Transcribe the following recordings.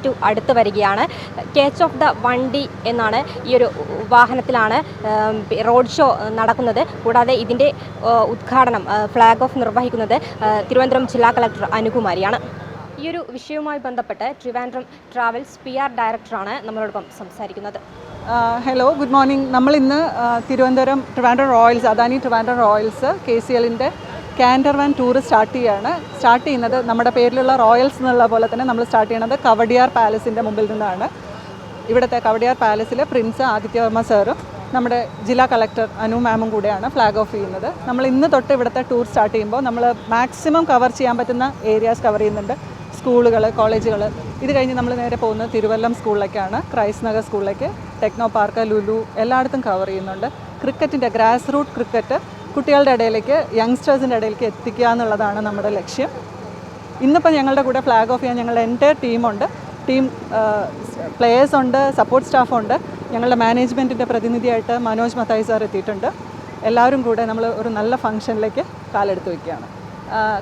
K2 അടുത്ത് വരികയാണ്. കേച്ച് of the വണ്ടി എന്നാണ് ഈ ഒരു വാഹനത്തിലാണ് റോഡ് ഷോ നടക്കുന്നത്. കൂടാതെ ഇതിൻ്റെ ഉദ്ഘാടനം ഫ്ലാഗ് ഓഫ് നിർവഹിക്കുന്നത് തിരുവനന്തപുരം ജില്ലാ കളക്ടർ അനുകുമാരിയാണ്. ഈ ഒരു വിഷയവുമായി ബന്ധപ്പെട്ട് ട്രിവാൻഡ്രം ട്രാവൽസ് PR ഡയറക്ടറാണ് നമ്മളോടൊപ്പം സംസാരിക്കുന്നത്. Hello, good morning. നമ്മളിന്ന് ട്രിവാൻഡ്രം റോയൽസ്, അദാനി ട്രിവാൻഡ്രം റോയൽസ് KCLൻ്റെ ക്യാൻറ്റർ വാൻ ടൂർ സ്റ്റാർട്ട് ചെയ്യുന്നത് നമ്മുടെ പേരിലുള്ള റോയൽസ് എന്നുള്ള പോലെ തന്നെ നമ്മൾ സ്റ്റാർട്ട് ചെയ്യുന്നത് കവടിയാർ പാലസിൻ്റെ മുമ്പിൽ നിന്നാണ്. ഇവിടുത്തെ കവടിയാർ പാലസിൽ പ്രിൻസ് ആദിത്യവർമ്മ സാറും നമ്മുടെ ജില്ലാ കളക്ടർ അനു മാമും കൂടെയാണ് ഫ്ലാഗ് ഓഫ് ചെയ്യുന്നത്. നമ്മൾ ഇന്ന് തൊട്ട് ഇവിടുത്തെ ടൂർ സ്റ്റാർട്ട് ചെയ്യുമ്പോൾ നമ്മൾ മാക്സിമം കവർ ചെയ്യാൻ പറ്റുന്ന ഏരിയാസ് കവർ ചെയ്യുന്നുണ്ട്. സ്കൂളുകൾ, കോളേജുകൾ. ഇത് കഴിഞ്ഞ് നമ്മൾ നേരെ പോകുന്നത് തിരുവല്ലം സ്കൂളിലേക്കാണ്, ക്രൈസ്റ്റ് നഗർ സ്കൂളിലേക്ക്, ടെക്നോ പാർക്ക്, ലുലു എല്ലായിടത്തും കവർ ചെയ്യുന്നുണ്ട്. ക്രിക്കറ്റിൻ്റെ ഗ്രാസ് റൂട്ട് ക്രിക്കറ്റ് കുട്ടികളുടെ ഇടയിലേക്ക്, യങ്സ്റ്റേഴ്സിൻ്റെ ഇടയിലേക്ക് എത്തിക്കുക എന്നുള്ളതാണ് നമ്മുടെ ലക്ഷ്യം. ഇന്നിപ്പോൾ ഞങ്ങളുടെ കൂടെ ഫ്ലാഗ് ഓഫ് ചെയ്യാൻ ഞങ്ങളുടെ എൻ്റയർ ടീമുണ്ട്. പ്ലേയേഴ്സ് ഉണ്ട്, സപ്പോർട്ട് സ്റ്റാഫുണ്ട്. ഞങ്ങളുടെ മാനേജ്മെൻറ്റിൻ്റെ പ്രതിനിധിയായിട്ട് മനോജ് മത്തായി സാർ എത്തിയിട്ടുണ്ട്. എല്ലാവരും കൂടെ നമ്മൾ ഒരു നല്ല ഫംഗ്ഷനിലേക്ക് കാലെടുത്ത് വയ്ക്കുകയാണ്.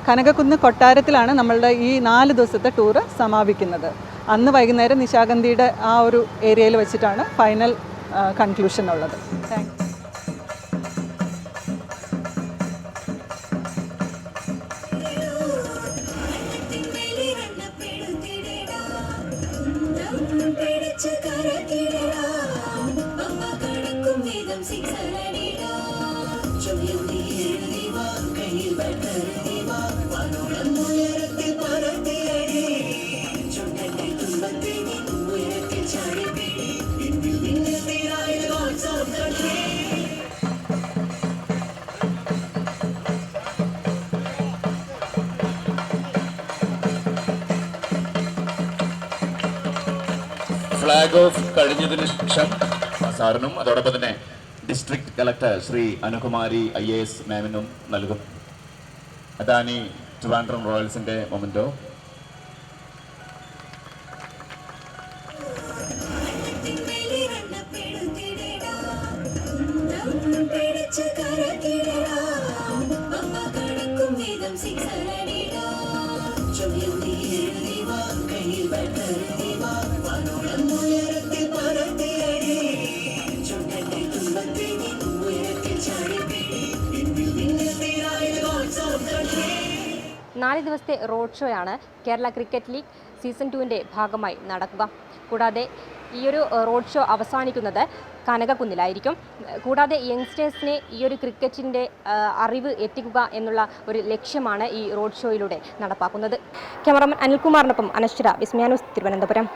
കനകക്കുന്ന് കൊട്ടാരത്തിലാണ് നമ്മളുടെ ഈ 4 ദിവസത്തെ ടൂറ് സമാപിക്കുന്നത്. അന്ന് വൈകുന്നേരം നിശാഗന്ധിയുടെ ആ ഒരു ഏരിയയിൽ വെച്ചിട്ടാണ് ഫൈനൽ കൺക്ലൂഷൻ ഉള്ളത്. Thank you. ഫ്ലാഗ് ഓഫ് കഴിഞ്ഞതിന് ശേഷം സാറിനും അതോടൊപ്പം തന്നെ district collector Shri Anukumari IAS മാമിനും നൽകും അദാനി ട്രിവാൻഡ്രം റോയൽസിന്റെ മൊമെന്റോ. നാല് ദിവസത്തെ റോഡ് ഷോയാണ് കേരള ക്രിക്കറ്റ് ലീഗ് സീസൺ 2ൻ്റെ ഭാഗമായി നടക്കുക. കൂടാതെ ഈ ഒരു റോഡ് ഷോ അവസാനിക്കുന്നത് കനകക്കുന്നിലായിരിക്കും. കൂടാതെ യങ്സ്റ്റേഴ്സിനെ ഈ ഒരു ക്രിക്കറ്റിൻ്റെ അറിവ് എത്തിക്കുക എന്നുള്ള ഒരു ലക്ഷ്യമാണ് ഈ റോഡ് ഷോയിലൂടെ നടപ്പാക്കുന്നത്. ക്യാമറമാൻ അനിൽകുമാറിനൊപ്പം അനശ്വര, വിസ്മയ ന്യൂസ്, തിരുവനന്തപുരം.